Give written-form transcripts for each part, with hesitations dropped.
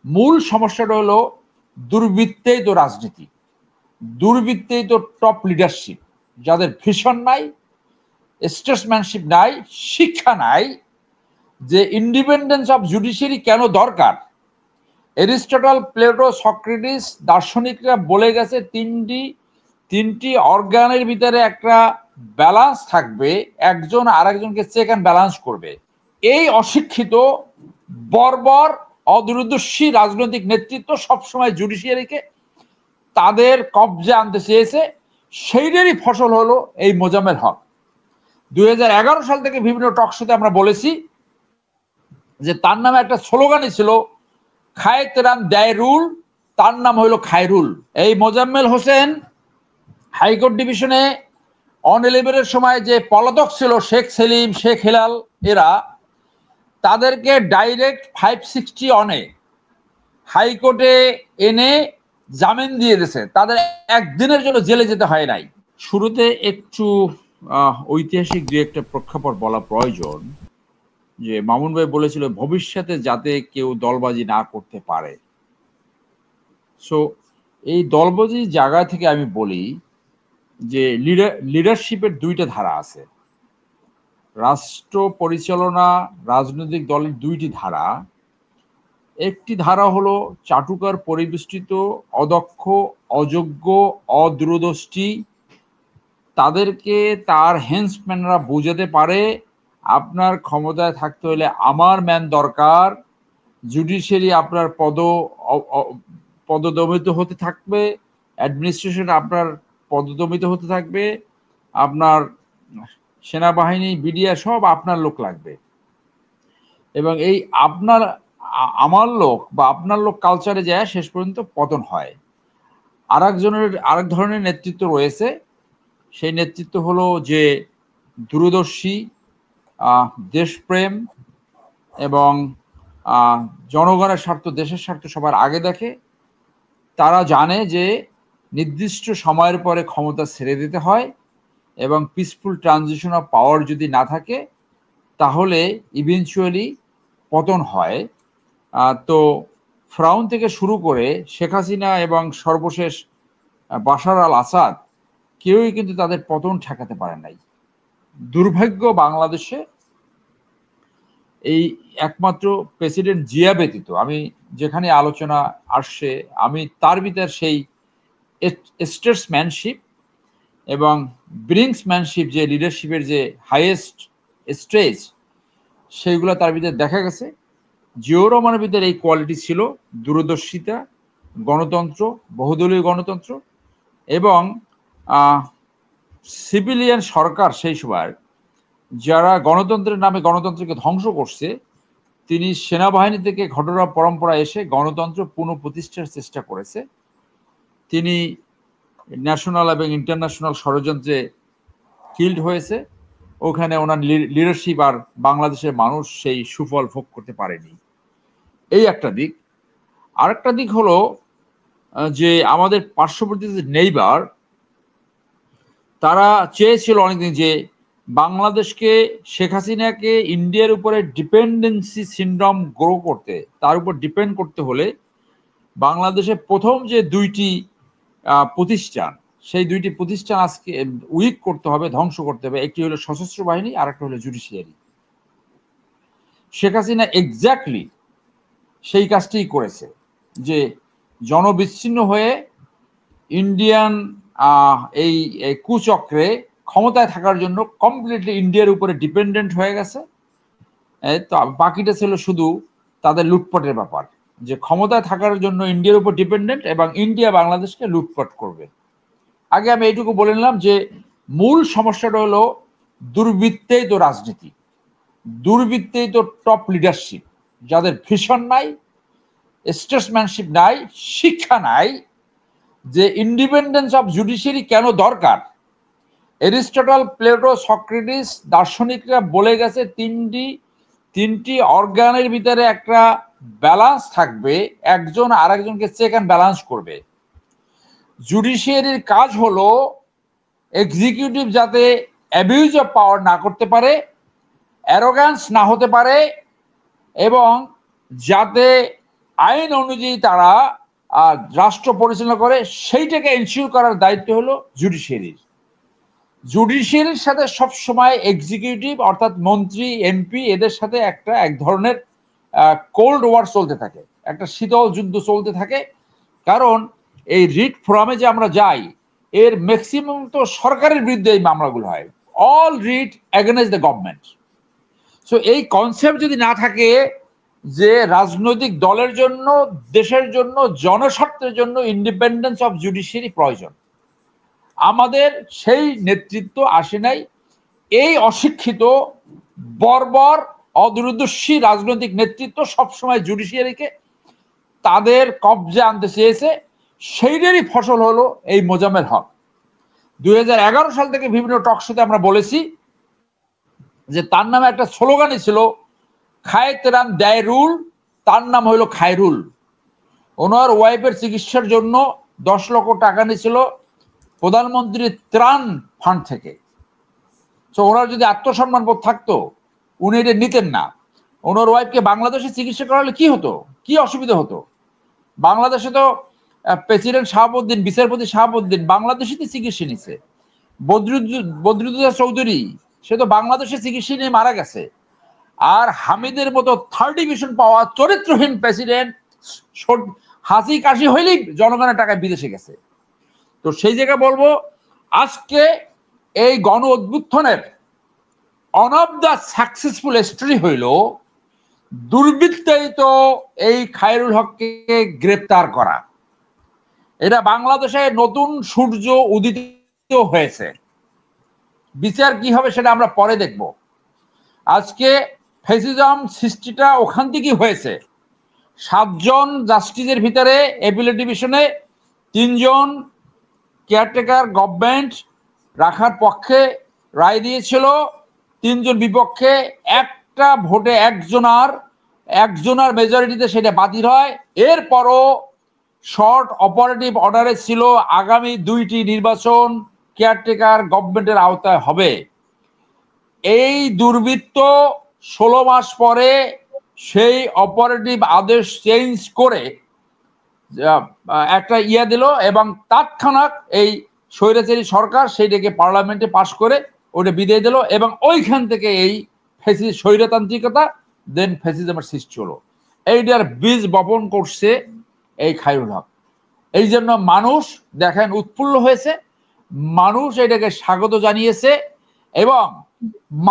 মূল সমস্যাটা হলো দুর্বৃত্তায়িত রাজনীতি, দুর্বৃত্তায়িত টপ লিডারশিপ, যাদের ভিশন নাই, স্টেটসম্যানশিপ নাই, শিক্ষা নাই, যে ইন্ডিপেন্ডেন্স অফ জুডিশিয়ারি কেন দরকার। এরিস্টটল, প্লেটো, সক্রেটিস দার্শনিকরা বলে গেছে তিনটি অর্গানের ভিতরে একটা ব্যালেন্স থাকবে, একজন আরেকজনকে চেক অ্যান্ড ব্যালেন্স করবে। এই অশিক্ষিত বর্বর অদূরদর্শী রাজনৈতিক নেতৃত্ব সবসময় জুডিশিয়ারিকে তাদের কবজা আনতে চেয়েছে। সেইটারই ফসল হলো এই মোজাম্মেল হক। 2011 সাল থেকে বিভিন্ন টকশোতে আমরা বলেছি যে তার নামে একটা স্লোগানই ছিল খায় তেরাম দেয় রুল, তার নাম হইল খায়রুল। এই মোজাম্মেল হোসেন হাইকোর্ট ডিভিশনে অন 11-এর সময় যে পলাতক ছিল শেখ সেলিম, শেখ হেলাল, এরা তাদেরকে ডাইরেক্ট 560 অনে হাইকোর্টে এনে জামিন দিয়ে দিয়েছে, তাদের একদিনের জন্য জেলে যেতে হয় নাই। শুরুতে একটু ঐতিহাসিক দু একটা প্রেক্ষাপট বলা প্রয়োজন। যে মামুন ভাই বলেছিল ভবিষ্যতে যাতে কেউ দলবাজি না করতে পারে। সো এই দলবাজি জায়গা থেকে আমি বলি যে লিডারশিপের দুইটা ধারা আছে। রাষ্ট্র পরিচালনা রাজনৈতিক দলের দুইটি ধারা। একটি ধারা হলো চাটুকার পরিবেষ্টিত, অদক্ষ, অযোগ্য, অদূরদৃষ্টি, তাদেরকে তার হেন্সম্যানরা বোঝাতে পারে আপনার ক্ষমতায় থাকতে হলে আমার ম্যান দরকার, জুডিশিয়ারি আপনার পদদমিত হতে থাকবে, অ্যাডমিনিস্ট্রেশন আপনার পদদমিত হতে থাকবে, আপনার সেনাবাহিনী, বিডিআর সব আপনার লোক লাগবে। এবং এই আমার লোক বা আপনার লোক কালচারে যায় শেষ পর্যন্ত পতন হয়। আরেক ধরনের নেতৃত্ব রয়েছে। সেই নেতৃত্ব হলো যে দূরদর্শী, দেশপ্রেম এবং জনগণের স্বার্থ, দেশের স্বার্থ সবার আগে দেখে। তারা জানে যে নির্দিষ্ট সময়ের পরে ক্ষমতা ছেড়ে দিতে হয় এবং পিসফুল ট্রানজিশন অফ পাওয়ার যদি না থাকে তাহলে ইভেনচুয়ালি পতন হয়। তো ফ্রাউন থেকে শুরু করে শেখ হাসিনা এবং সর্বশেষ বাশার আল আসাদ কেউই কিন্তু তাদের পতন ঠেকাতে পারে নাই। দুর্ভাগ্য বাংলাদেশে এই একমাত্র প্রেসিডেন্ট জিয়া ব্যতীত, আমি যেখানে আলোচনা আসছে আমি তার ভিতর সেই স্টেটসম্যানশিপ এবং ব্রিংসম্যানশিপ, যে লিডারশিপের যে হাইয়েস্ট স্টেজ, সেইগুলো তার ভিতরে দেখা গেছে। জিয়াউর রহমানের ভিতরে এই কোয়ালিটি ছিল, দূরদর্শিতা, গণতন্ত্র, বহুদলীয় গণতন্ত্র এবং সিভিলিয়ান সরকার সেই সময় যারা গণতন্ত্রের নামে গণতন্ত্রকে ধ্বংস করছে, তিনি সেনাবাহিনী থেকে ঘটনা পরম্পরা এসে গণতন্ত্র পুনঃপ্রতিষ্ঠার চেষ্টা করেছে। তিনি ন্যাশনাল এবং ইন্টারন্যাশনাল ষড়যন্ত্রে কিল্ড হয়েছে। ওখানে ওনার লিডারশিপ আর বাংলাদেশের মানুষ সেই সুফল ভোগ করতে পারেনি। এই একটা দিক। আরেকটা দিক হলো যে আমাদের পার্শ্ববর্তী যে নেইবার, তারা চেয়েছিল অনেকদিন যে বাংলাদেশকে, শেখ হাসিনাকে ইন্ডিয়ার উপরে ডিপেন্ডেন্সি সিনড্রোম গ্রো করতে, তার উপর ডিপেন্ড করতে হলে বাংলাদেশে প্রথম যে দুইটি প্রতিষ্ঠান, সেই দুইটি প্রতিষ্ঠান আজকে উইক করতে হবে, ধ্বংস করতে হবে। একটি হলো সশস্ত্র বাহিনী, আর একটা হলো জুডিশিয়ারি। শেখ হাসিনা এক্স্যাক্টলি সেই কাজটিই করেছে, যে জনবিচ্ছিন্ন হয়ে ইন্ডিয়ান এই কুচক্রে ক্ষমতায় থাকার জন্য কমপ্লিটলি ইন্ডিয়ার উপরে ডিপেন্ডেন্ট হয়ে গেছে। তো বাকিটা ছিল শুধু তাদের লুটপাটের ব্যাপার, যে ক্ষমতায় থাকার জন্য ইন্ডিয়ার উপর ডিপেন্ডেন্ট এবং ইন্ডিয়া বাংলাদেশকে লুটপাট করবে। আগে আমি এইটুকু বলে নিলাম যে মূল সমস্যাটা হলো দুর্বৃত্তায়িত রাজনীতি, দুর্বৃত্তায়িত টপ লিডারশিপ, যাদের ভিশন নাই, স্টেটসম্যানশিপ নাই, শিক্ষা নাই, যে ইন্ডিপেন্ডেন্স অফ জুডিশিয়ারি কেন দরকার। এরিস্টটল, প্লেটো, সক্রেটিস দার্শনিকরা বলে গেছে তিনটি অর্গানের ভিতরে একটা ব্যালেন্স থাকবে, একজন আরেকজনকে চেক অ্যান্ড ব্যালেন্স করবে। জুডিশিয়ারির কাজ হলো এক্সিকিউটিভ যাতে অ্যাবিউজ অফ পাওয়ার না করতে পারে, অ্যারোগ্যান্স না হতে পারে, এবং যাতে আইন অনুযায়ী তারা রাষ্ট্র পরিচালনা করে, সেইটাকে এনশিওর করার দায়িত্ব হলো জুডিশিয়ারির। জুডিশিয়ারির সাথে সবসময় এক্সিকিউটিভ অর্থাৎ মন্ত্রী, এমপি, এদের সাথে এক ধরনের কোল্ড ওয়ার চলতে থাকে, একটা শীতল যুদ্ধ চলতে থাকে। কারণ এই রিট ফোরামে যে আমরা যাই, এর ম্যাক্সিমাম তো সরকারের বিরুদ্ধে এই মামলাগুলো হয়, all writ against the government. So এই কনসেপ্ট যদি না থাকে যে রাজনৈতিক দলের জন্য, দেশের জন্য, জনস্বার্থের জন্য ইন্ডিপেন্ডেন্স অফ জুডিশিয়ারি প্রয়োজন, আমাদের সেই নেতৃত্ব আসে নাই। এই অশিক্ষিত বর্বর অদূরদর্শী রাজনৈতিক নেতৃত্ব সবসময় জুডিশিয়ারিকে তাদের কবজা আনতে চেয়েছে। সেইটারই ফসল হলো এই মোজাম্মেল হক। 2011 সাল থেকে বিভিন্ন টকশোতে আমরা বলেছি যে তার নামে একটা স্লোগানই ছিল খায়তেরাম দায়রুল, তার নাম হইল খায়রুল। ওনার ওয়াইফের চিকিৎসার জন্য 10 লক্ষ টাকা নিয়েছিল প্রধানমন্ত্রীর ত্রাণ ফান্ড থেকে। তো ওনার যদি আত্মসম্মান বোধ থাকতো উনি এটা নিতেন না। ওনার ওয়াইফকে বাংলাদেশে চিকিৎসা করালে কি হতো, কি অসুবিধা হতো? বাংলাদেশে তো প্রেসিডেন্ট শাহাবুদ্দিন, বিচারপতি শাহাবুদ্দিন বাংলাদেশিতে চিকিৎসা নিছে। বদরুদ্দোজা চৌধুরী সে তো বাংলাদেশে চিকিৎসা নিয়ে মারা গেছে। আর হামিদের মতো 3rd ডিভিশন পাওয়া চরিত্রহীন প্রেসিডেন্ট হাসি কাশি হইলেই জনগণের টাকায় বিদেশে গেছে। তো সেই জায়গায় বলবো, আজকে এই গণ অভ্যুত্থানের one of the successful story হইল দুর্বৃত্তায়িত এই খায়রুল হককে গ্রেপ্তার করা। এটা বাংলাদেশে নতুন সূর্য উদিত হয়েছে। বিচার কি হবে সেটা আমরা পরে দেখব। আজকে ফ্যাসিজম সৃষ্টিটা ওখান থেকেই হয়েছে। 7 জন জাস্টিসের ভিতরে অ্যাপিলেট ডিভিশনে 3 জন কেয়ারটেকার গভর্নমেন্ট রাখার পক্ষে রায় দিয়েছিল, 3 জন বিপক্ষে। একটা ভোটে একজনার মেজরিটিতে সেটা বাতিল হয়। এরপরও শর্ট অপারেটিভ অর্ডারে ছিল আগামী 2টি নির্বাচন কেয়ারটেকার গভর্নমেন্টের আওতায় হবে। এই দুর্বৃত্ত 16 মাস পরে সেই অপারেটিভ আদেশ চেঞ্জ করে একটা দিল এবং তৎক্ষণাৎ এই স্বৈরাচারী সরকার সেইটাকে পার্লামেন্টে পাশ করে ওটা বিদায় দিল এবং ওইখান থেকে এই স্বৈরতান্ত্রিকতা দেন ফ্যাসিজমের সৃষ্টি হলো। এইটার বীজ বপন করছে এই খায়রুল হক। এই জন্য মানুষ দেখেন উৎফুল্ল হয়েছে, মানুষ এটাকে স্বাগত জানিয়েছে এবং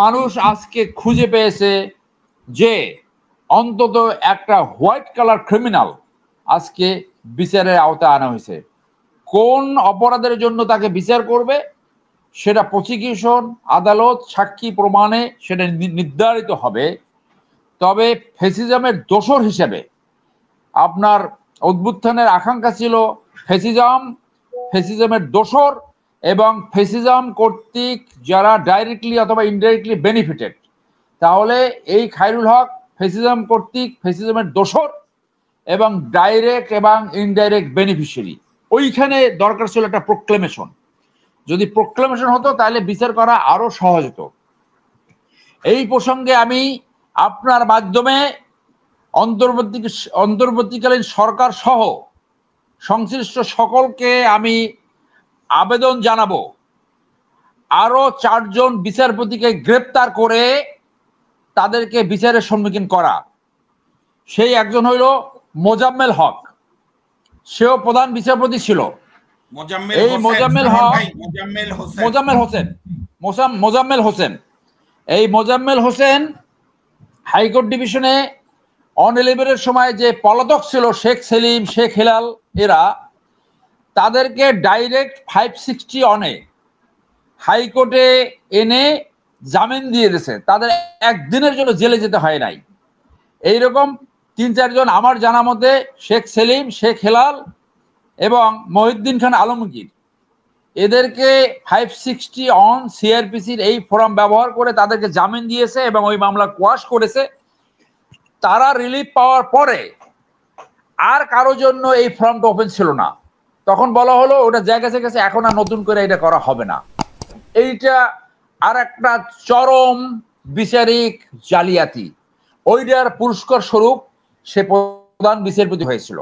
মানুষ আজকে খুঁজে পেয়েছে যে অন্তত একটা হোয়াইট কালার ক্রিমিনাল আজকে বিচারের আওতায় আনা হয়েছে। কোন অপরাধের জন্য তাকে বিচার করবে সেটা প্রসিকিউশন, আদালত, সাক্ষী প্রমাণে সেটা নির্ধারিত হবে। তবে ফ্যাসিজমের দোসর হিসেবে আপনার অভ্যুত্থানের আকাঙ্ক্ষা ছিল ফ্যাসিজমের দোসর এবং ফ্যাসিজম কর্তৃক যারা ডাইরেক্টলি অথবা ইনডাইরেক্টলি বেনিফিটেড, তাহলে এই খায়রুল হক ফ্যাসিজম কর্তৃক ফ্যাসিজমের দোসর এবং ডাইরেক্ট এবং ইনডাইরেক্ট বেনিফিশিয়ারি। ওইখানে দরকার ছিল একটা প্রোক্লেমেশন। যদি প্রোক্লেমেশন হতো তাহলে বিচার করা আরো সহজ হতো। এই প্রসঙ্গে আমি আপনার মাধ্যমে অন্তর্বর্তীকালীন সরকার সহ সংশ্লিষ্ট সকলকে আমি আবেদন জানাবো আরো 4 জন বিচারপতিকে গ্রেপ্তার করে তাদেরকে বিচারের সম্মুখীন করা। সেই একজন হইল মোজাম্মেল হক, সেও প্রধান বিচারপতি ছিল। এই মোজাম্মেল হোসেন এই মোজাম্মেল হোসেন হাইকোর্ট ডিভিশনে অন 11-এর সময় যে পলাতক ছিল শেখ সেলিম, শেখ হেলাল, এরা তাদেরকে ডাইরেক্ট 560 অনে হাইকোর্টে এনে জামিন দিয়ে দিয়েছে। তাদের একদিনের জন্য জেলে যেতে হয় নাই। এইরকম 3-4 জন আমার জানা মতে শেখ সেলিম, শেখ হেলাল এবং মহিউদ্দিন খান আলমগীর, এদেরকে 560 অন সিআরপিসির এই ফোরাম ব্যবহার করে তাদেরকে জামিন দিয়েছে এবং ওই মামলা কোয়াশ করেছে। তারা রিলিফ পাওয়ার পরে আর কারো জন্য এই ফর্মটা ওপেন ছিল না। তখন বলা হলো ওটা জায়গা গেছে, এখন আর নতুন করে এটা করা হবে না। এইটা আর একটা চরম বিচারিক জালিয়াতি। ওইটার পুরস্কার স্বরূপ সে প্রধান বিচারপতি হয়েছিল।